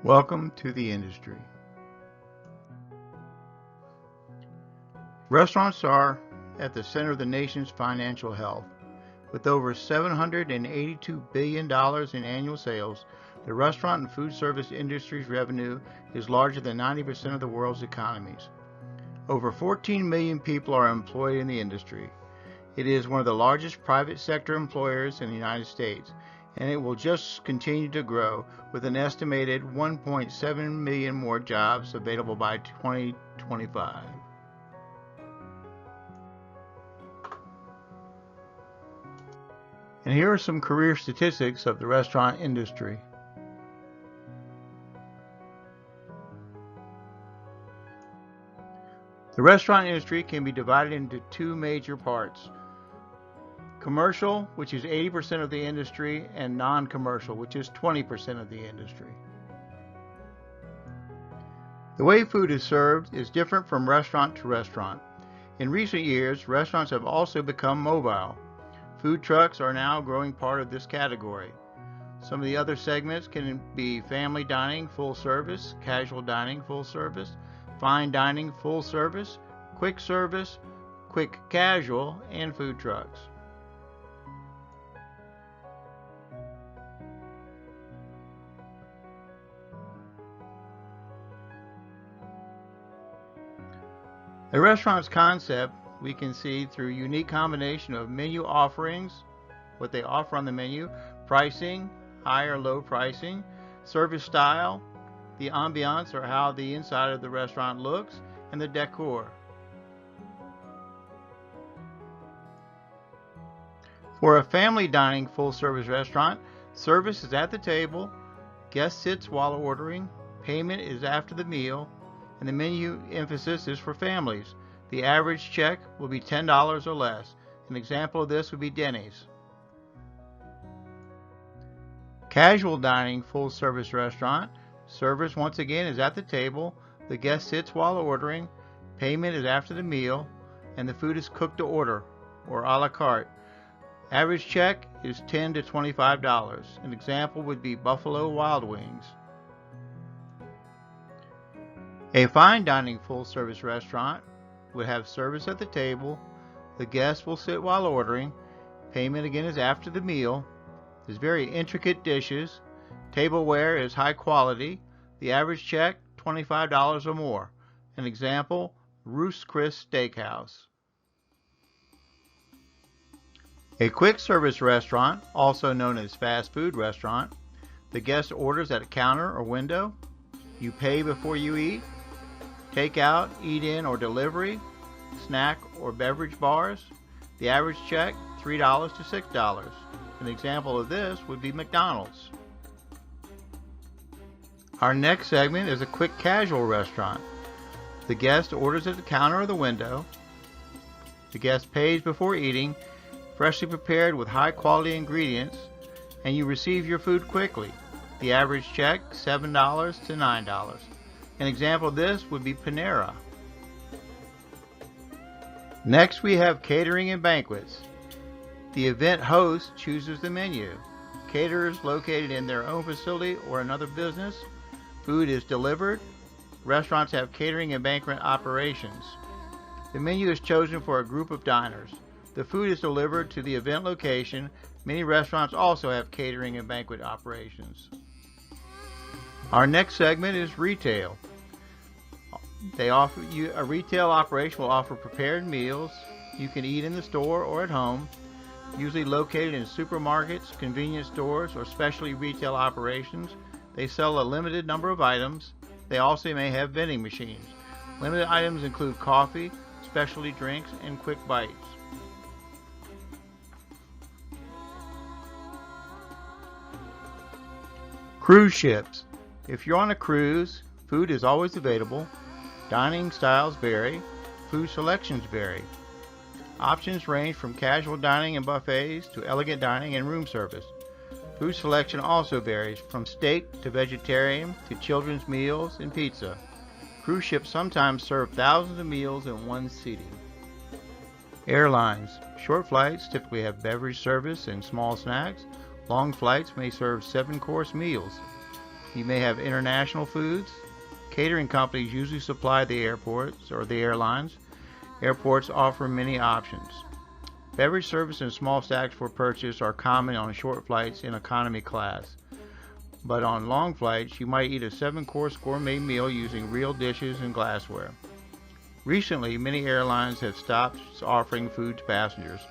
Welcome to the industry. Restaurants are at the center of the nation's financial health. With over $782 billion in annual sales, the restaurant and food service industry's revenue is larger than 90% of the world's economies. Over 14 million people are employed in the industry. It is one of the largest private sector employers in the United States, and it will just continue to grow with an estimated 1.7 million more jobs available by 2025. And here are some career statistics of the restaurant industry. The restaurant industry can be divided into two major parts. Commercial, which is 80% of the industry, and non-commercial, which is 20% of the industry. The way food is served is different from restaurant to restaurant. In recent years, restaurants have also become mobile. Food trucks are now a growing part of this category. Some of the other segments can be family dining, full service, casual dining, full service, fine dining, full service, quick casual, and food trucks. A restaurant's concept we can see through unique combination of menu offerings, what they offer on the menu, pricing, high or low pricing, service style, the ambiance or how the inside of the restaurant looks, and the decor. For a family dining full-service restaurant, service is at the table, guest sits while ordering, payment is after the meal, and the menu emphasis is for families. The average check will be $10 or less. An example of this would be Denny's. Casual dining full-service restaurant, service once again is at the table, the guest sits while ordering, payment is after the meal, and the food is cooked to order or a la carte. Average check is $10 to $25. An example would be Buffalo Wild Wings. A fine dining full-service restaurant would have service at the table, the guest will sit while ordering, payment again is after the meal, there's very intricate dishes, tableware is high quality, the average check $25 or more. An example, Ruth's Chris Steakhouse. A quick service restaurant, also known as fast food restaurant, the guest orders at a counter or window, you pay before you eat, take out, eat in, or delivery, snack or beverage bars. The average check, $3 to $6. An example of this would be McDonald's. Our next segment is a quick casual restaurant. The guest orders at the counter or the window. The guest pays before eating, freshly prepared with high quality ingredients, and you receive your food quickly. The average check, $7 to $9. An example of this would be Panera. Next we have catering and banquets. The event host chooses the menu. Caterers located in their own facility or another business. Food is delivered. Restaurants have catering and banquet operations. The menu is chosen for a group of diners. The food is delivered to the event location. Many restaurants also have catering and banquet operations. Our next segment is retail. A retail operation will offer prepared meals you can eat in the store or at home, usually located in supermarkets, convenience stores, or specialty retail operations. They sell a limited number of items. They also may have vending machines. Limited items include coffee, specialty drinks, and quick bites. Cruise ships. If you're on a cruise, food is always available. Dining styles vary. Food selections vary. Options range from casual dining and buffets to elegant dining and room service. Food selection also varies from steak to vegetarian to children's meals and pizza. Cruise ships sometimes serve thousands of meals in one seating. Airlines. Short flights typically have beverage service and small snacks. Long flights may serve 7-course meals. You may have international foods. Catering companies usually supply the airports or the airlines. Airports offer many options. Beverage service and small stacks for purchase are common on short flights in economy class. But on long flights, you might eat a 7-course gourmet meal using real dishes and glassware. Recently, many airlines have stopped offering food to passengers.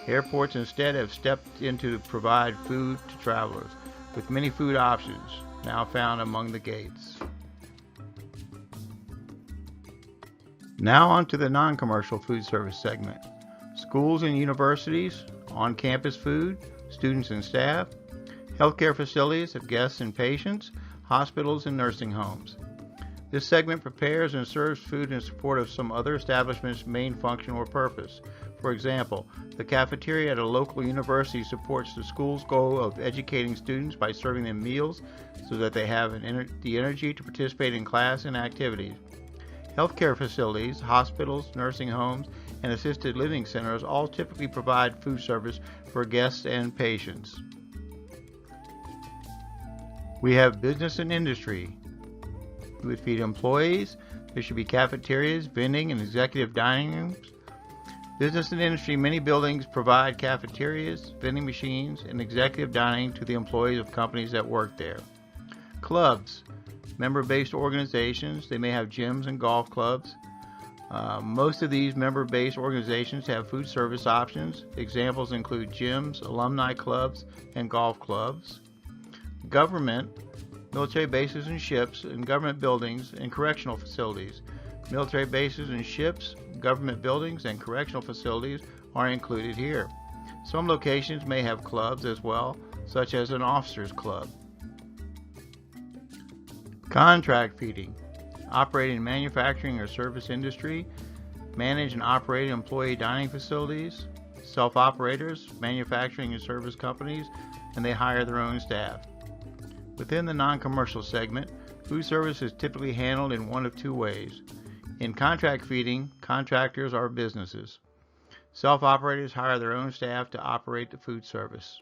Airports instead have stepped in to provide food to travelers, with many food options now found among the gates. Now on to the non-commercial food service segment. Schools and universities, on-campus food, students and staff, healthcare facilities of guests and patients, hospitals and nursing homes. This segment prepares and serves food in support of some other establishment's main function or purpose. For example, the cafeteria at a local university supports the school's goal of educating students by serving them meals so that they have the energy to participate in class and activities. Healthcare facilities, hospitals, nursing homes, and assisted living centers all typically provide food service for guests and patients. We have business and industry. We would feed employees. There should be cafeterias, vending, and executive dining rooms. Business and industry, many buildings provide cafeterias, vending machines, and executive dining to the employees of companies that work there. Clubs, member-based organizations. They may have gyms and golf clubs. Most of these member-based organizations have food service options. Examples include gyms, alumni clubs, and golf clubs. Government, military bases and ships, and government buildings and correctional facilities. Military bases and ships, government buildings, and correctional facilities are included here. Some locations may have clubs as well, such as an officers club. Contract feeding. Operate in manufacturing or service industry. Manage and operate employee dining facilities. Self-operators, manufacturing and service companies, and they hire their own staff. Within the non-commercial segment, food service is typically handled in one of two ways. In contract feeding, contractors are businesses. Self-operators hire their own staff to operate the food service.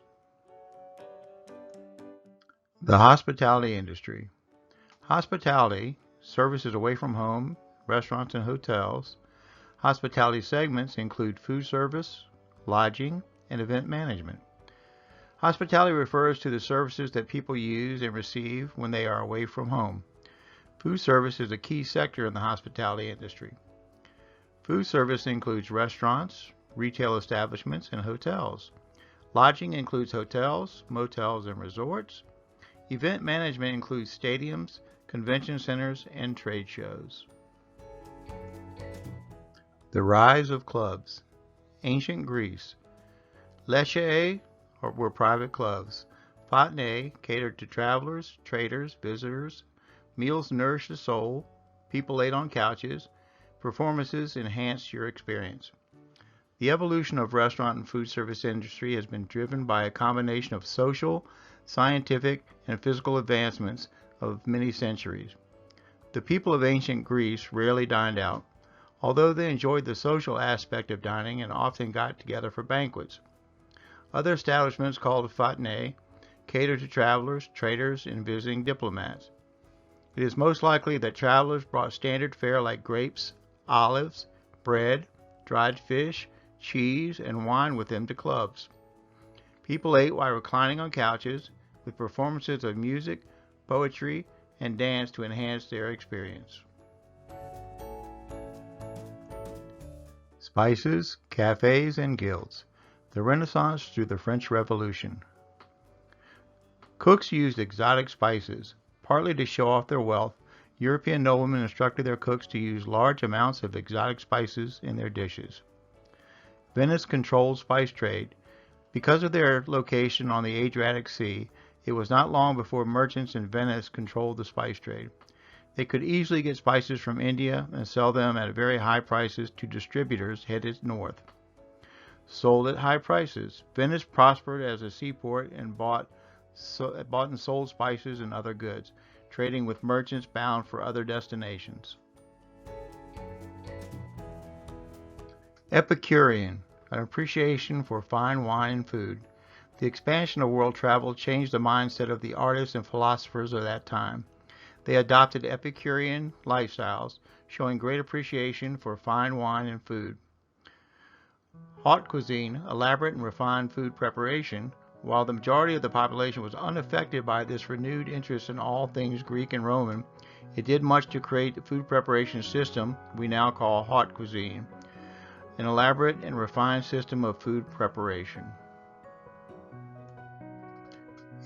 The hospitality industry. Hospitality, services away from home, restaurants and hotels. Hospitality segments include food service, lodging, and event management. Hospitality refers to the services that people use and receive when they are away from home. Food service is a key sector in the hospitality industry. Food service includes restaurants, retail establishments, and hotels. Lodging includes hotels, motels, and resorts. Event management includes stadiums, convention centers, and trade shows. The rise of clubs. Ancient Greece. Lechae were private clubs. Fatne catered to travelers, traders, visitors. Meals nourished the soul. People ate on couches. Performances enhanced your experience. The evolution of restaurant and food service industry has been driven by a combination of social, scientific, and physical advancements of many centuries. The people of ancient Greece rarely dined out, although they enjoyed the social aspect of dining and often got together for banquets. Other establishments called fatne catered to travelers, traders, and visiting diplomats. It is most likely that travelers brought standard fare like grapes, olives, bread, dried fish, cheese, and wine with them to clubs. People ate while reclining on couches, with performances of music, poetry, and dance to enhance their experience. Spices, cafes, and guilds. The Renaissance through the French Revolution. Cooks used exotic spices. Partly to show off their wealth, European noblemen instructed their cooks to use large amounts of exotic spices in their dishes. Venice controlled spice trade. Because of their location on the Adriatic Sea, it was not long before merchants in Venice controlled the spice trade. They could easily get spices from India and sell them at very high prices to distributors headed north. Sold at high prices, Venice prospered as a seaport and bought and sold spices and other goods, trading with merchants bound for other destinations. Epicurean, an appreciation for fine wine and food. The expansion of world travel changed the mindset of the artists and philosophers of that time. They adopted Epicurean lifestyles, showing great appreciation for fine wine and food. Haute cuisine, elaborate and refined food preparation, while the majority of the population was unaffected by this renewed interest in all things Greek and Roman, it did much to create the food preparation system we now call haute cuisine, an elaborate and refined system of food preparation.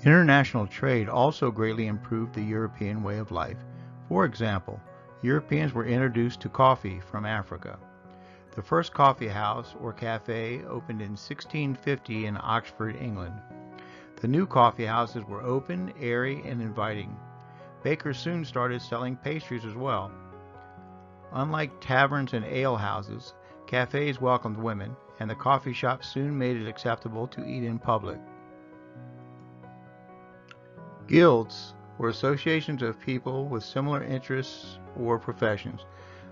International trade also greatly improved the European way of life. For example, Europeans were introduced to coffee from Africa. The first coffee house or cafe opened in 1650 in Oxford, England. The new coffee houses were open, airy, and inviting. Bakers soon started selling pastries as well. Unlike taverns and ale houses, cafes welcomed women, and the coffee shops soon made it acceptable to eat in public. Guilds were associations of people with similar interests or professions.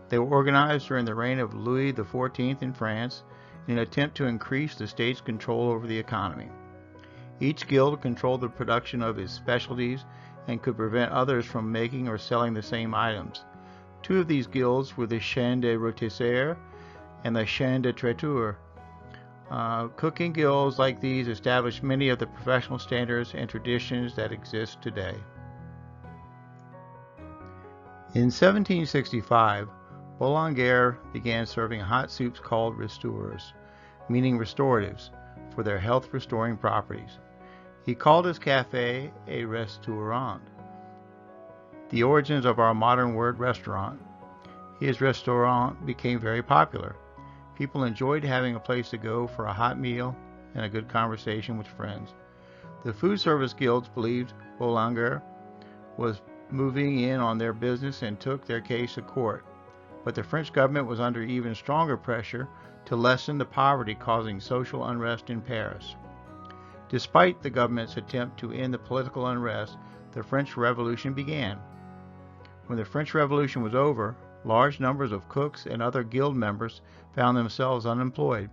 They were organized during the reign of Louis XIV in France in an attempt to increase the state's control over the economy. Each guild controlled the production of its specialties and could prevent others from making or selling the same items. Two of these guilds were the Chaîne des Rôtisseurs and the Chaîne des Traiteurs. Cooking guilds like these established many of the professional standards and traditions that exist today. In 1765, Boulanger began serving hot soups called restaureurs, meaning restoratives, for their health-restoring properties. He called his cafe a restaurant, the origins of our modern word restaurant. His restaurant became very popular. People enjoyed having a place to go for a hot meal and a good conversation with friends. The food service guilds believed Boulanger was moving in on their business and took their case to court. But the French government was under even stronger pressure to lessen the poverty causing social unrest in Paris. Despite the government's attempt to end the political unrest, the French Revolution began. When the French Revolution was over, large numbers of cooks and other guild members found themselves unemployed.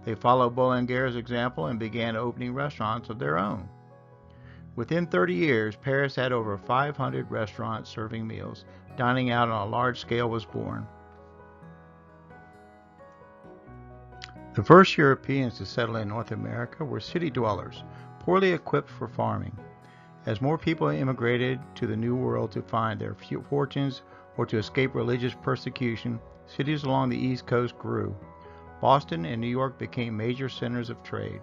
They followed Boulanger's example and began opening restaurants of their own. Within 30 years, Paris had over 500 restaurants serving meals. Dining out on a large scale was born. The first Europeans to settle in North America were city dwellers, poorly equipped for farming. As more people immigrated to the New World to find their fortunes or to escape religious persecution, cities along the East Coast grew. Boston and New York became major centers of trade.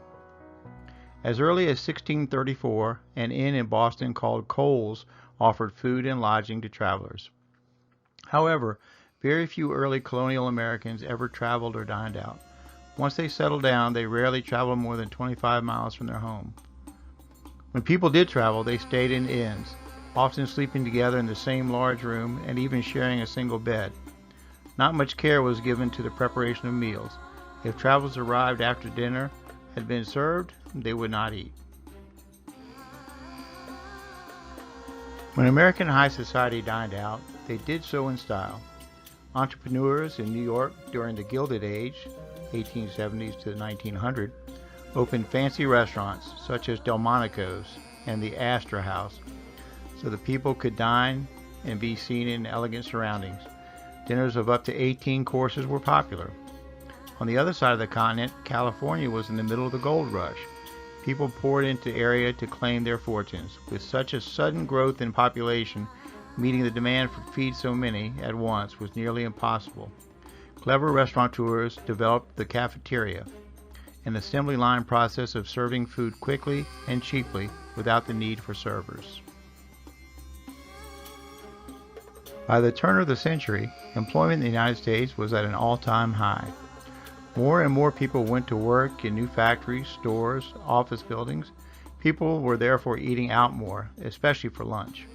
As early as 1634, an inn in Boston called Cole's offered food and lodging to travelers. However, very few early colonial Americans ever traveled or dined out. Once they settled down, they rarely traveled more than 25 miles from their home. When people did travel, they stayed in inns, often sleeping together in the same large room and even sharing a single bed. Not much care was given to the preparation of meals. If travelers arrived after dinner had been served, they would not eat. When American high society dined out, they did so in style. Entrepreneurs in New York during the Gilded Age, 1870s to 1900, opened fancy restaurants such as Delmonico's and the Astor House, so the people could dine and be seen in elegant surroundings. Dinners of up to 18 courses were popular. On the other side of the continent, California was in the middle of the gold rush. People poured into the area to claim their fortunes. With such a sudden growth in population, meeting the demand to feed so many at once was nearly impossible. Clever restaurateurs developed the cafeteria, an assembly line process of serving food quickly and cheaply without the need for servers. By the turn of the century, employment in the United States was at an all-time high. More and more people went to work in new factories, stores, office buildings. People were therefore eating out more, especially for lunch.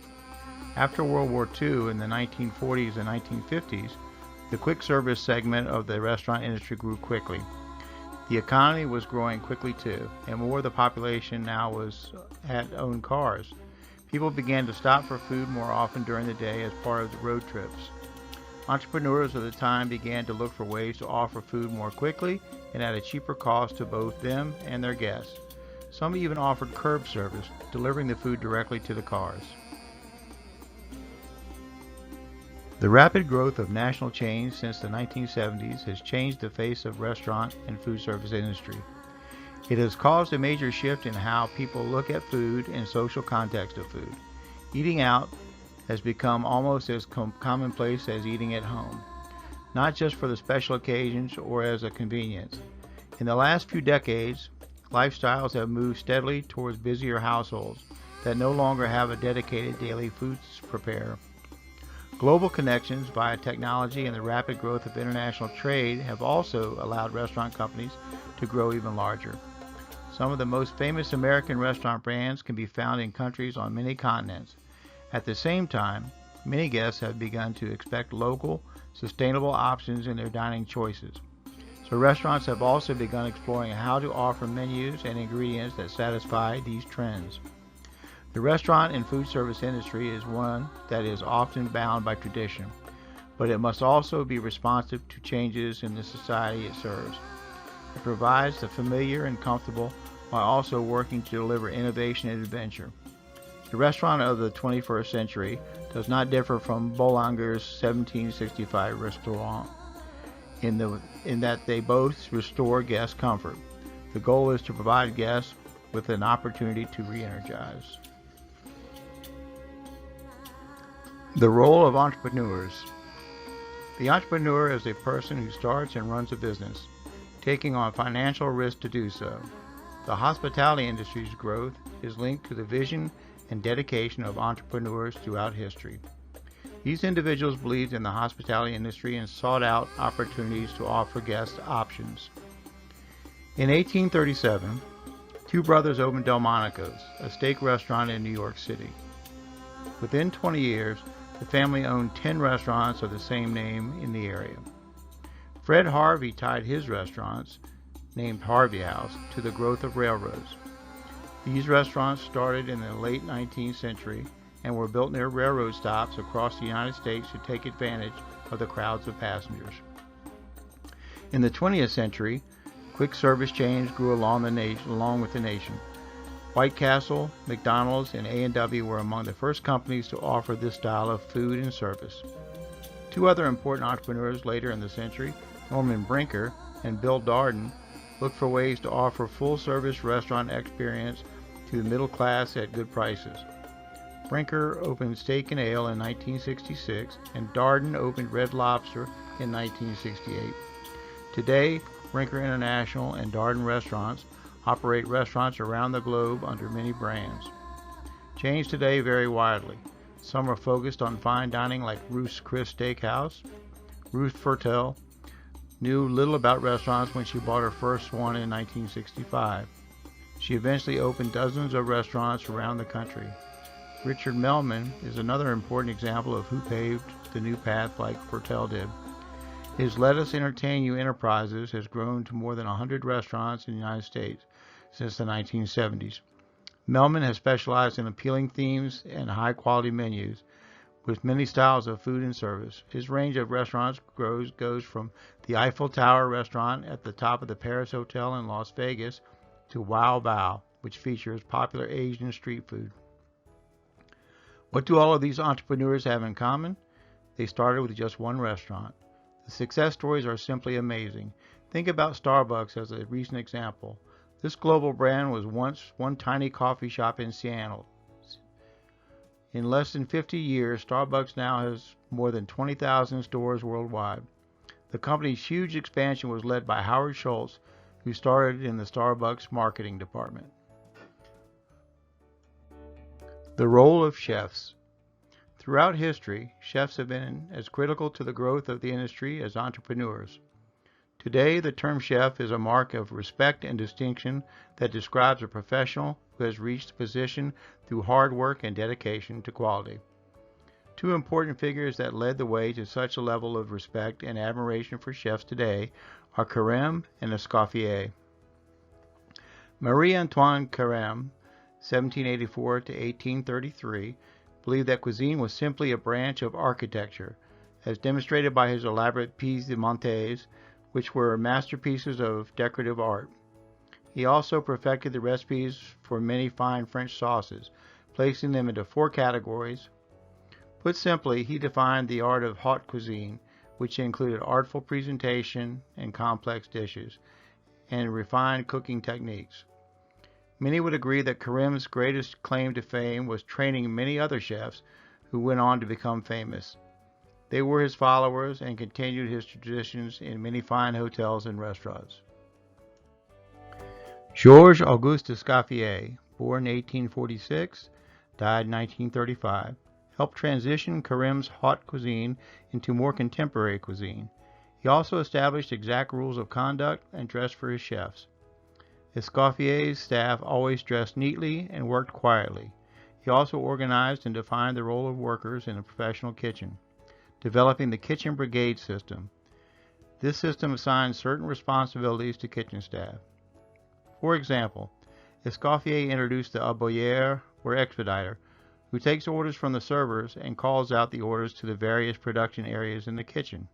After World War II in the 1940s and 1950s, the quick service segment of the restaurant industry grew quickly. The economy was growing quickly too, and more of the population now had owned cars. People began to stop for food more often during the day as part of the road trips. Entrepreneurs of the time began to look for ways to offer food more quickly and at a cheaper cost to both them and their guests. Some even offered curb service, delivering the food directly to the cars. The rapid growth of national chains since the 1970s has changed the face of restaurant and food service industry. It has caused a major shift in how people look at food and social context of food. Eating out has become almost as commonplace as eating at home, not just for the special occasions or as a convenience. In the last few decades, lifestyles have moved steadily towards busier households that no longer have a dedicated daily food to prepare. Global connections via technology and the rapid growth of international trade have also allowed restaurant companies to grow even larger. Some of the most famous American restaurant brands can be found in countries on many continents. At the same time, many guests have begun to expect local, sustainable options in their dining choices. So restaurants have also begun exploring how to offer menus and ingredients that satisfy these trends. The restaurant and food service industry is one that is often bound by tradition, but it must also be responsive to changes in the society it serves. It provides the familiar and comfortable while also working to deliver innovation and adventure. The restaurant of the 21st century does not differ from Bollinger's 1765 restaurant in that they both restore guest comfort. The goal is to provide guests with an opportunity to re-energize. The role of entrepreneurs. The entrepreneur is a person who starts and runs a business, taking on financial risk to do so. The hospitality industry's growth is linked to the vision and dedication of entrepreneurs throughout history. These individuals believed in the hospitality industry and sought out opportunities to offer guests options. In 1837, two brothers opened Delmonico's, a steak restaurant in New York City. Within 20 years, the family owned 10 restaurants of the same name in the area. Fred Harvey tied his restaurants, named Harvey House, to the growth of railroads. These restaurants started in the late 19th century and were built near railroad stops across the United States to take advantage of the crowds of passengers. In the 20th century, quick service chains grew along with the nation. White Castle, McDonald's, and A&W were among the first companies to offer this style of food and service. Two other important entrepreneurs later in the century, Norman Brinker and Bill Darden, looked for ways to offer full-service restaurant experience to the middle class at good prices. Brinker opened Steak and Ale in 1966, and Darden opened Red Lobster in 1968. Today, Brinker International and Darden Restaurants operate restaurants around the globe under many brands. Chains today vary widely. Some are focused on fine dining like Ruth's Chris Steakhouse. Ruth Fertel knew little about restaurants when she bought her first one in 1965. She eventually opened dozens of restaurants around the country. Richard Melman is another important example of who paved the new path like Fertel did. His Let Us Entertain You enterprises has grown to more than 100 restaurants in the United States since the 1970s. Melman has specialized in appealing themes and high-quality menus with many styles of food and service. His range of restaurants goes from the Eiffel Tower restaurant at the top of the Paris Hotel in Las Vegas to Wow Bao, which features popular Asian street food. What do all of these entrepreneurs have in common? They started with just one restaurant. The success stories are simply amazing. Think about Starbucks as a recent example. This global brand was once one tiny coffee shop in Seattle. In less than 50 years, Starbucks now has more than 20,000 stores worldwide. The company's huge expansion was led by Howard Schultz, who started in the Starbucks marketing department. The role of chefs. Throughout history, chefs have been as critical to the growth of the industry as entrepreneurs. Today, the term chef is a mark of respect and distinction that describes a professional who has reached a position through hard work and dedication to quality. Two important figures that led the way to such a level of respect and admiration for chefs today are Carême and Escoffier. Marie-Antoine Carême, 1784 to 1833, believed that cuisine was simply a branch of architecture, as demonstrated by his elaborate pièces de montage, which were masterpieces of decorative art. He also perfected the recipes for many fine French sauces, placing them into 4 categories. Put simply, he defined the art of haute cuisine, which included artful presentation and complex dishes, and refined cooking techniques. Many would agree that Karim's greatest claim to fame was training many other chefs who went on to become famous. They were his followers and continued his traditions in many fine hotels and restaurants. Georges Auguste Escoffier, born 1846, died 1935, helped transition Karim's haute cuisine into more contemporary cuisine. He also established exact rules of conduct and dress for his chefs. Escoffier's staff always dressed neatly and worked quietly. He also organized and defined the role of workers in a professional kitchen, developing the kitchen brigade system. This system assigned certain responsibilities to kitchen staff. For example, Escoffier introduced the abouilleur or expediter, who takes orders from the servers and calls out the orders to the various production areas in the kitchen.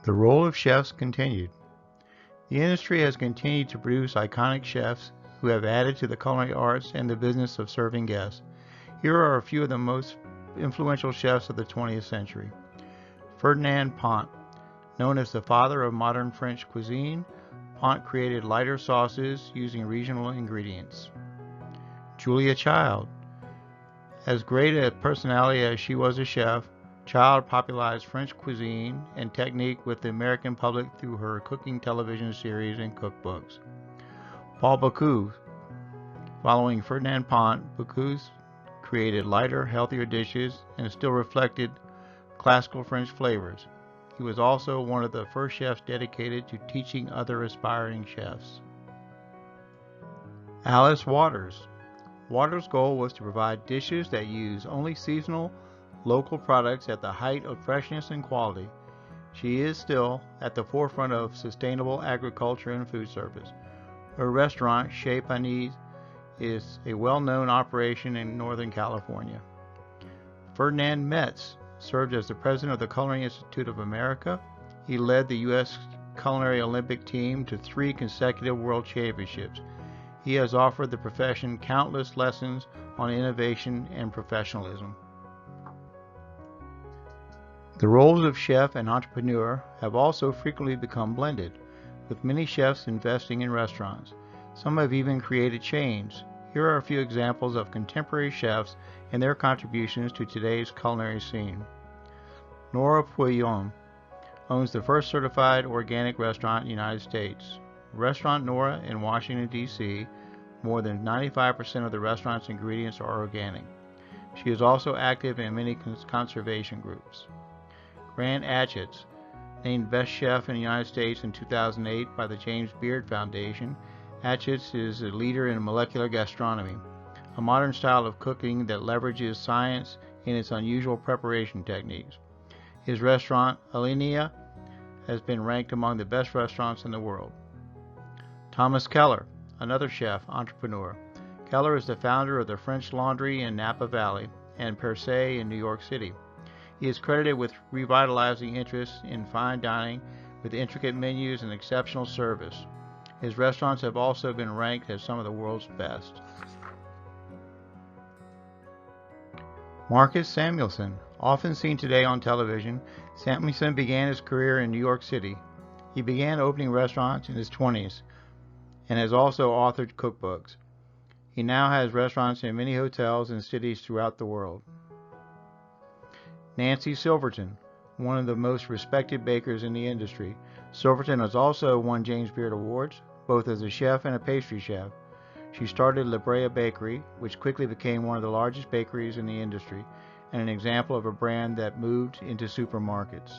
The role of chefs continued. The industry has continued to produce iconic chefs who have added to the culinary arts and the business of serving guests. Here are a few of the most influential chefs of the 20th century. Ferdinand Pont, known as the father of modern French cuisine, Pont created lighter sauces using regional ingredients. Julia Child. As great a personality as she was a chef, Child popularized French cuisine and technique with the American public through her cooking television series and cookbooks. Paul Bocuse. Following Ferdinand Pont, Bocuse created lighter, healthier dishes and still reflected classical French flavors. He was also one of the first chefs dedicated to teaching other aspiring chefs. Alice Waters. Waters' goal was to provide dishes that use only seasonal, local products at the height of freshness and quality. She is still at the forefront of sustainable agriculture and food service. Her restaurant, Chez Panisse, is a well-known operation in Northern California. Ferdinand Metz served as the president of the Culinary Institute of America. He led the U.S. Culinary Olympic team to 3 consecutive world championships. He has offered the profession countless lessons on innovation and professionalism. The roles of chef and entrepreneur have also frequently become blended, with many chefs investing in restaurants. Some have even created chains. Here are a few examples of contemporary chefs and their contributions to today's culinary scene. Nora Pouillon owns the first certified organic restaurant in the United States. Restaurant Nora in Washington, D.C., more than 95% of the restaurant's ingredients are organic. She is also active in many conservation groups. Grant Achatz, named Best Chef in the United States in 2008 by the James Beard Foundation, Achatz is a leader in molecular gastronomy, a modern style of cooking that leverages science in its unusual preparation techniques. His restaurant, Alinea, has been ranked among the best restaurants in the world. Thomas Keller, another chef, entrepreneur. Keller is the founder of the French Laundry in Napa Valley and Per Se in New York City. He is credited with revitalizing interest in fine dining with intricate menus and exceptional service. His restaurants have also been ranked as some of the world's best. Marcus Samuelsson, often seen today on television, Samuelsson began his career in New York City. He began opening restaurants in his 20s and has also authored cookbooks. He now has restaurants in many hotels and cities throughout the world. Nancy Silverton, one of the most respected bakers in the industry. Silverton has also won James Beard Awards, both as a chef and a pastry chef. She started La Brea Bakery, which quickly became one of the largest bakeries in the industry, and an example of a brand that moved into supermarkets.